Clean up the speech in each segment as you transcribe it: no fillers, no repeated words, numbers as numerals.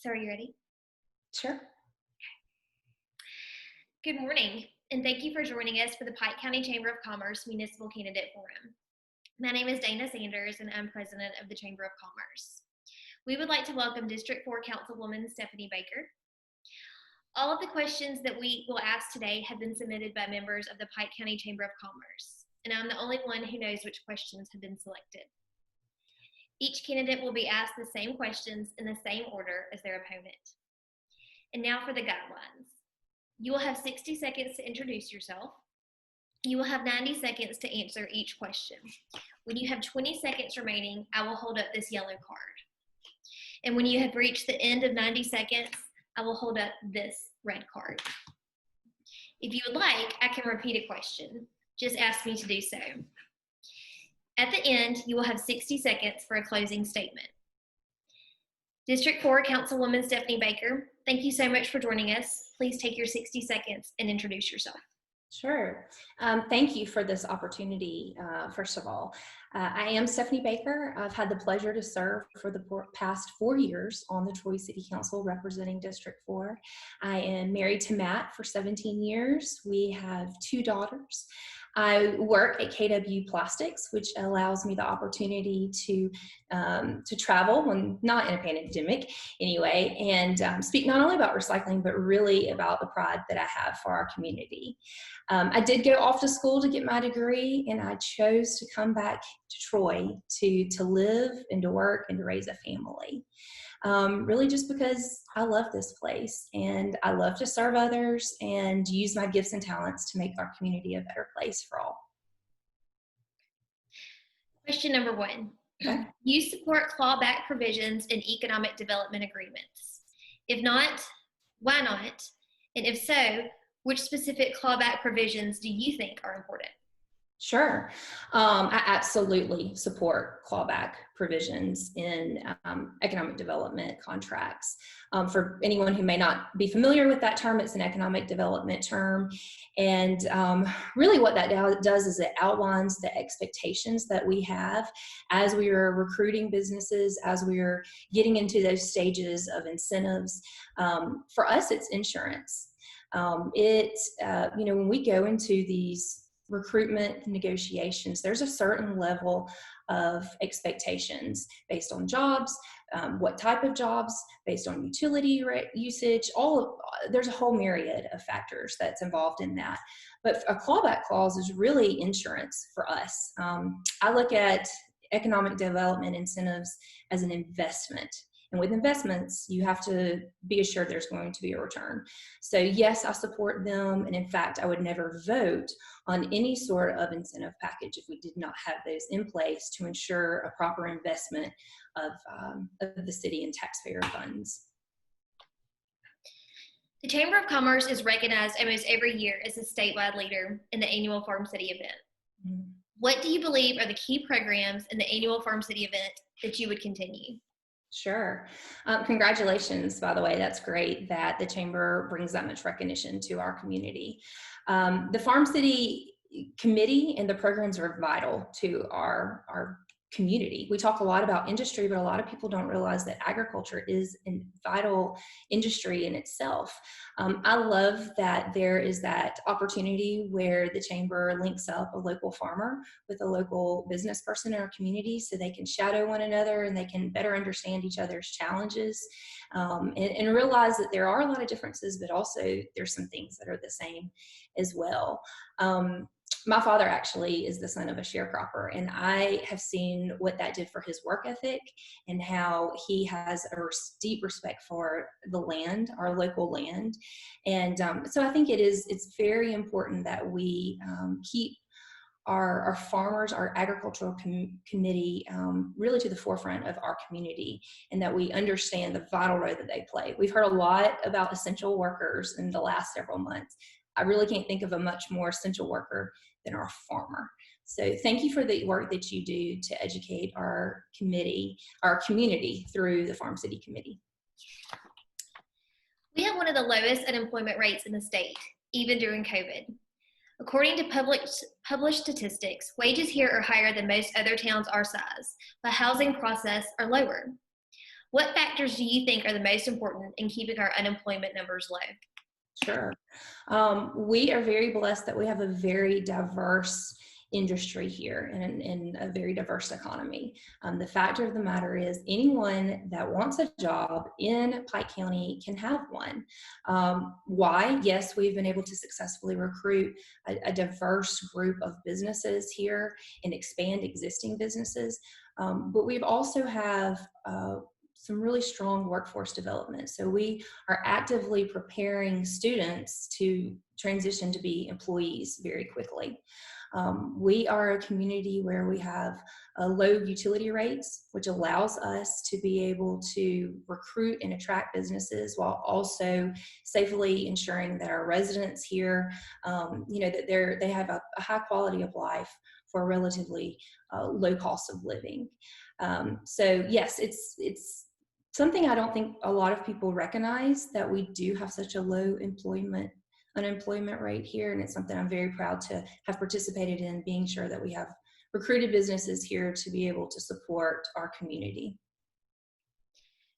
So are you ready? Sure. Good morning, and thank you for joining us for the Pike County Chamber of Commerce Municipal Candidate Forum. My name is Dana Sanders, and I'm president of the Chamber of Commerce. We would like to welcome District 4 Councilwoman Stephanie Baker. All of the questions that we will ask today have been submitted by members of the Pike County Chamber of Commerce, and I'm the only one who knows which questions have been selected. Each candidate will be asked the same questions in the same order as their opponent. And now for the guidelines. You will have 60 seconds to introduce yourself. You will have 90 seconds to answer each question. When you have 20 seconds remaining, I will hold up this yellow card. And when you have reached the end of 90 seconds, I will hold up this red card. If you would like, I can repeat a question. Just ask me to do so. At the end, you will have 60 seconds for a closing statement. District 4 Councilwoman Stephanie Baker, thank you so much for joining us. Please take your 60 seconds and introduce yourself. Sure. Thank you for this opportunity, first of all. I am Stephanie Baker. I've had the pleasure to serve for the past 4 years on the Troy City Council representing District 4. I am married to Matt for 17 years. We have 2 daughters. I work at KW Plastics, which allows me the opportunity to travel when not in a pandemic anyway, and speak not only about recycling, but really about the pride that I have for our community. I did go off to school to get my degree, and I chose to come back to Troy to live and to work and to raise a family. Really just because I love this place and I love to serve others and use my gifts and talents to make our community a better place for all. Question number 1. Okay. Do you support clawback provisions in economic development agreements? If not, why not? And if so, which specific clawback provisions do you think are important? Sure. I absolutely support clawback provisions in economic development contracts. For anyone who may not be familiar with that term, it's an economic development term. And really what that does is it outlines the expectations that we have as we are recruiting businesses, as we are getting into those stages of incentives. For us, it's insurance. When we go into these recruitment negotiations, there's a certain level of expectations based on jobs, what type of jobs, based on utility usage, there's a whole myriad of factors that's involved in that. But a clawback clause is really insurance for us. I look at economic development incentives as an investment. And with investments, you have to be assured there's going to be a return. So yes, I support them. And in fact, I would never vote on any sort of incentive package if we did not have those in place to ensure a proper investment of the city and taxpayer funds. The Chamber of Commerce is recognized almost every year as a statewide leader in the annual Farm City event. Mm-hmm. What do you believe are the key programs in the annual Farm City event that you would continue? Sure. Congratulations, by the way. That's great that the Chamber brings that much recognition to our community. The Farm City Committee and the programs are vital to our community. We talk a lot about industry, but a lot of people don't realize that agriculture is a vital industry in itself. I love that there is that opportunity where the Chamber links up a local farmer with a local business person in our community so they can shadow one another and they can better understand each other's challenges and realize that there are a lot of differences, but also there's some things that are the same as well. My father actually is the son of a sharecropper, and I have seen what that did for his work ethic and how he has a deep respect for the land, our local land. And so I think it's very important that we keep our farmers, our agricultural committee really to the forefront of our community, and that we understand the vital role that they play. We've heard a lot about essential workers in the last several months. I really can't think of a much more essential worker than our farmer. So thank you for the work that you do to educate our community through the Farm City Committee. We have one of the lowest unemployment rates in the state, even during COVID. According to published statistics, wages here are higher than most other towns our size, but housing process are lower. What factors do you think are the most important in keeping our unemployment numbers low? Sure. We are very blessed that we have a very diverse industry here and a very diverse economy. The fact of the matter is anyone that wants a job in Pike County can have one. Why? Yes, we've been able to successfully recruit a diverse group of businesses here and expand existing businesses. But we've also have some really strong workforce development. So we are actively preparing students to transition to be employees very quickly. We are a community where we have low utility rates, which allows us to be able to recruit and attract businesses while also safely ensuring that our residents here, that they have a high quality of life for a relatively low cost of living. So yes, it's something I don't think a lot of people recognize, that we do have such a low unemployment rate here, and it's something I'm very proud to have participated in, being sure that we have recruited businesses here to be able to support our community.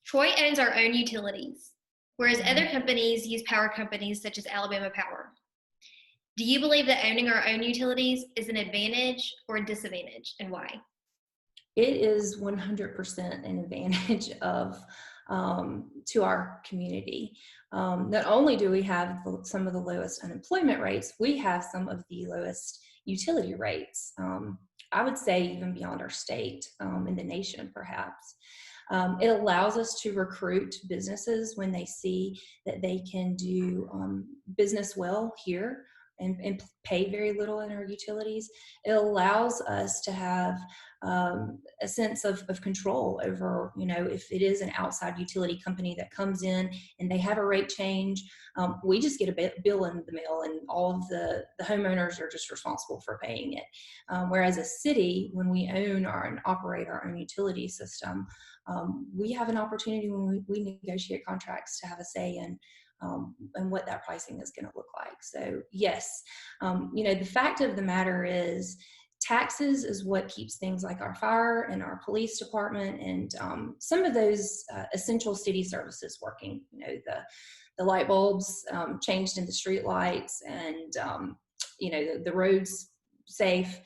Troy owns our own utilities, whereas other companies use power companies such as Alabama Power. Do you believe that owning our own utilities is an advantage or a disadvantage, and why? It is 100% an advantage to our community. Not only do we have some of the lowest unemployment rates, we have some of the lowest utility rates. I would say even beyond our state, in the nation, perhaps. It allows us to recruit businesses when they see that they can do business well here and pay very little in our utilities. It allows us to have a sense of control over, if it is an outside utility company that comes in and they have a rate change, we just get a bill in the mail, and all of the homeowners are just responsible for paying it. Whereas a city, when we own and operate our own utility system, we have an opportunity when we negotiate contracts to have a say in and what that pricing is going to look like. So yes, the fact of the matter is taxes is what keeps things like our fire and our police department and some of those essential city services working. The light bulbs changed in the street lights, and the roads safe.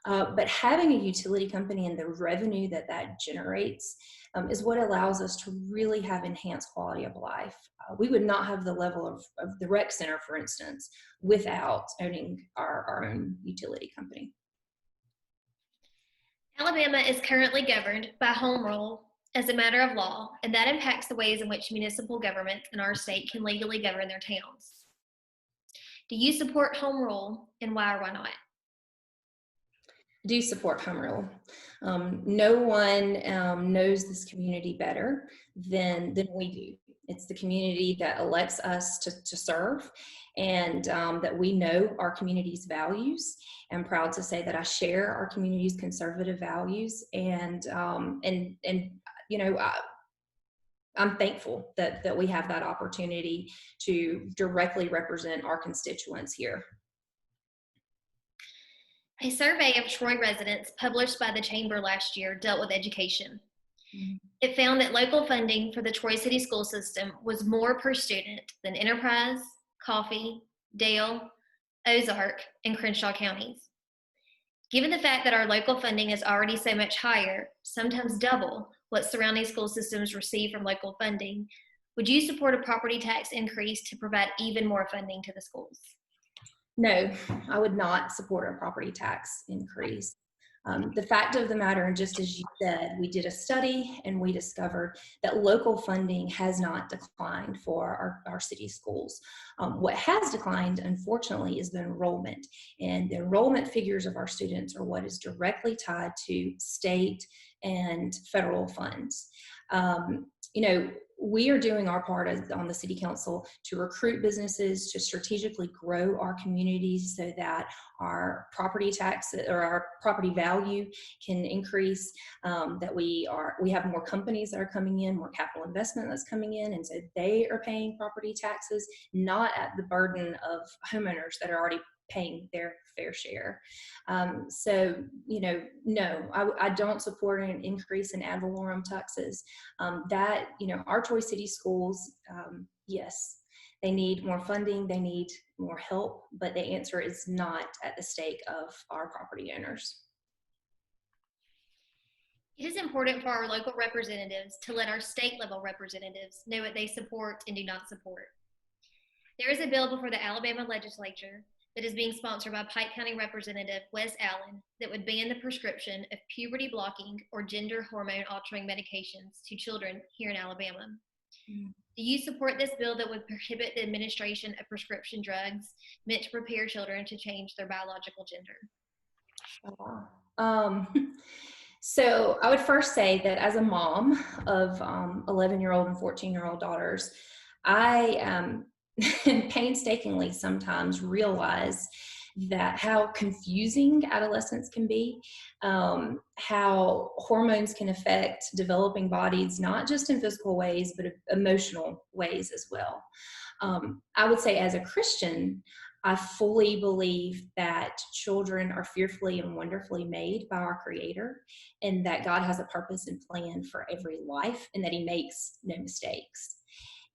But having a utility company and the revenue that generates is what allows us to really have enhanced quality of life. We would not have the level of the rec center, for instance, without owning our own utility company. Alabama is currently governed by home rule as a matter of law, and that impacts the ways in which municipal governments in our state can legally govern their towns. Do you support home rule, and why or why not? Do support home rule. No one knows this community better than we do. It's the community that elects us to serve, and that we know our community's values. I'm proud to say that I share our community's conservative values, and I'm thankful that we have that opportunity to directly represent our constituents here. A survey of Troy residents published by the Chamber last year dealt with education. It found that local funding for the Troy City school system was more per student than Enterprise, Coffee, Dale, Ozark, and Crenshaw counties. Given the fact that our local funding is already so much higher, sometimes double what surrounding school systems receive from local funding, would you support a property tax increase to provide even more funding to the schools? No, I would not support a property tax increase. The fact of the matter, and just as you said, we did a study and we discovered that local funding has not declined for our city schools. What has declined, unfortunately, is the enrollment. And the enrollment figures of our students are what is directly tied to state and federal funds. We are doing our part on the city council to recruit businesses, to strategically grow our communities so that our property tax or our property value can increase, that we have more companies that are coming in, more capital investment that's coming in, and so they are paying property taxes, not at the burden of homeowners that are already paying their fair share. So, no, I don't support an increase in ad valorem taxes. Our Troy City schools, yes, they need more funding, they need more help, but the answer is not at the stake of our property owners. It is important for our local representatives to let our state level representatives know what they support and do not support. There is a bill before the Alabama legislature that is being sponsored by Pike County Representative Wes Allen that would ban the prescription of puberty blocking or gender hormone altering medications to children here in Alabama. Mm. Do you support this bill that would prohibit the administration of prescription drugs meant to prepare children to change their biological gender? So I would first say that as a mom of 11-year-old and 14-year-old daughters, I painstakingly sometimes realize that how confusing adolescence can be, how hormones can affect developing bodies, not just in physical ways, but emotional ways as well. I would say as a Christian, I fully believe that children are fearfully and wonderfully made by our Creator, and that God has a purpose and plan for every life, and that He makes no mistakes.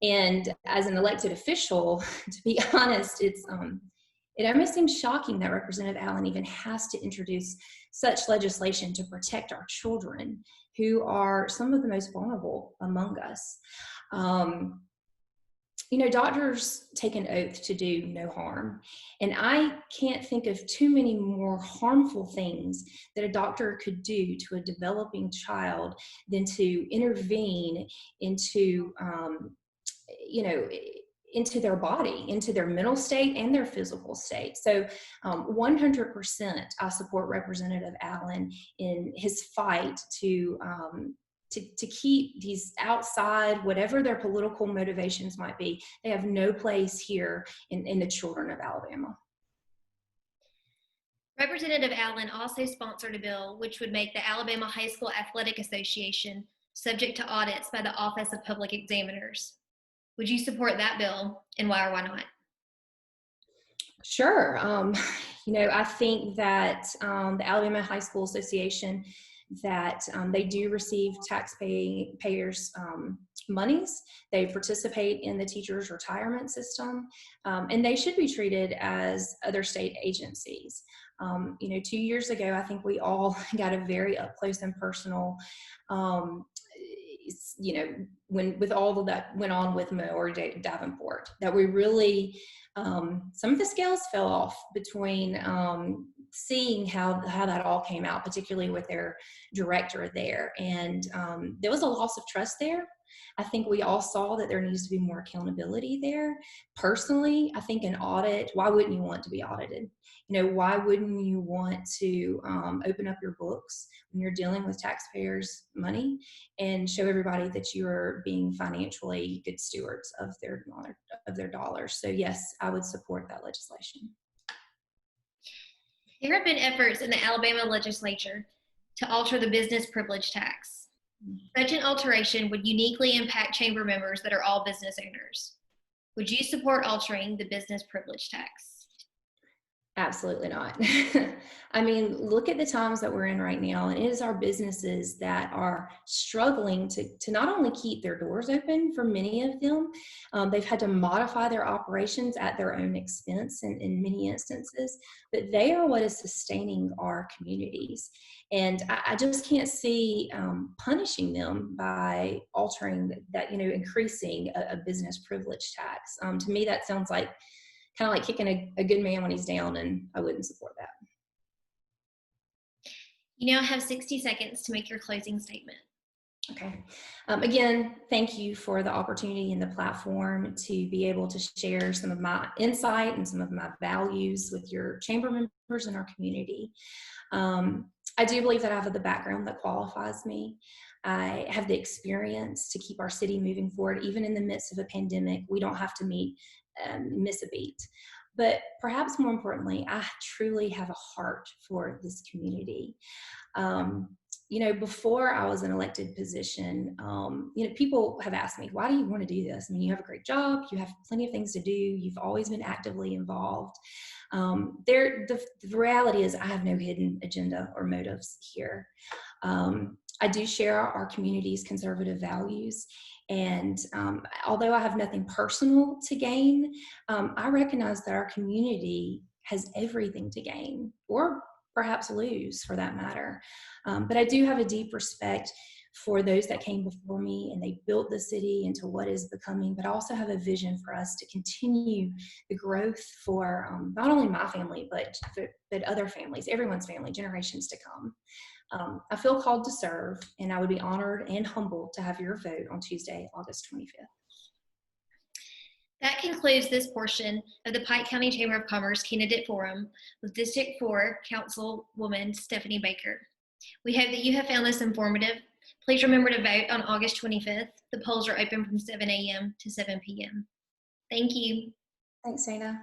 And as an elected official, to be honest, it almost seems shocking that Representative Allen even has to introduce such legislation to protect our children, who are some of the most vulnerable among us. Doctors take an oath to do no harm. And I can't think of too many more harmful things that a doctor could do to a developing child than to intervene into, into their body, into their mental state and their physical state. So 100% I support Representative Allen in his fight to keep these outside, whatever their political motivations might be, they have no place here in the children of Alabama. Representative Allen also sponsored a bill which would make the Alabama High School Athletic Association subject to audits by the Office of Public Examiners. Would you support that bill, and why or why not? Sure. I think that the Alabama High School Association, that they do receive taxpayers' monies. They participate in the teachers' retirement system, and they should be treated as other state agencies. 2 years ago, I think we all got a very up close and personal, with all of that went on with Mo or Davenport, that we really, some of the scales fell off between seeing how that all came out, particularly with their director there. And there was a loss of trust there. I think we all saw that there needs to be more accountability there. Personally, I think an audit, why wouldn't you want to be audited? Why wouldn't you want to open up your books when you're dealing with taxpayers' money and show everybody that you are being financially good stewards of their dollars? So yes, I would support that legislation. There have been efforts in the Alabama legislature to alter the business privilege tax. Such an alteration would uniquely impact chamber members that are all business owners. Would you support altering the business privilege tax? Absolutely not. I mean, look at the times that we're in right now, and it is our businesses that are struggling to not only keep their doors open. For many of them, they've had to modify their operations at their own expense in many instances, but they are what is sustaining our communities. And I just can't see punishing them by altering that, increasing a business privilege tax. To me, that sounds like kind of like kicking a good man when he's down, and I wouldn't support that. You now have 60 seconds to make your closing statement. Okay. Again, thank you for the opportunity and the platform to be able to share some of my insight and some of my values with your chamber members in our community. I do believe that I have the background that qualifies me. I have the experience to keep our city moving forward. Even in the midst of a pandemic, we don't have to miss a beat. But perhaps more importantly, I truly have a heart for this community. before I was an elected position, people have asked me, why do you want to do this? I mean, you have a great job, you have plenty of things to do, you've always been actively involved. The reality is I have no hidden agenda or motives here. I do share our community's conservative values. And although I have nothing personal to gain, I recognize that our community has everything to gain, or perhaps lose for that matter. But I do have a deep respect for those that came before me, and they built the city into what is becoming, but I also have a vision for us to continue the growth for not only my family, but other families, everyone's family, generations to come. I feel called to serve, and I would be honored and humbled to have your vote on Tuesday, August 25th. That concludes this portion of the Pike County Chamber of Commerce Candidate Forum with District 4 Councilwoman Stephanie Baker. We hope that you have found this informative. Please remember to vote on August 25th. The polls are open from 7 a.m. to 7 p.m. Thank you. Thanks, Dana.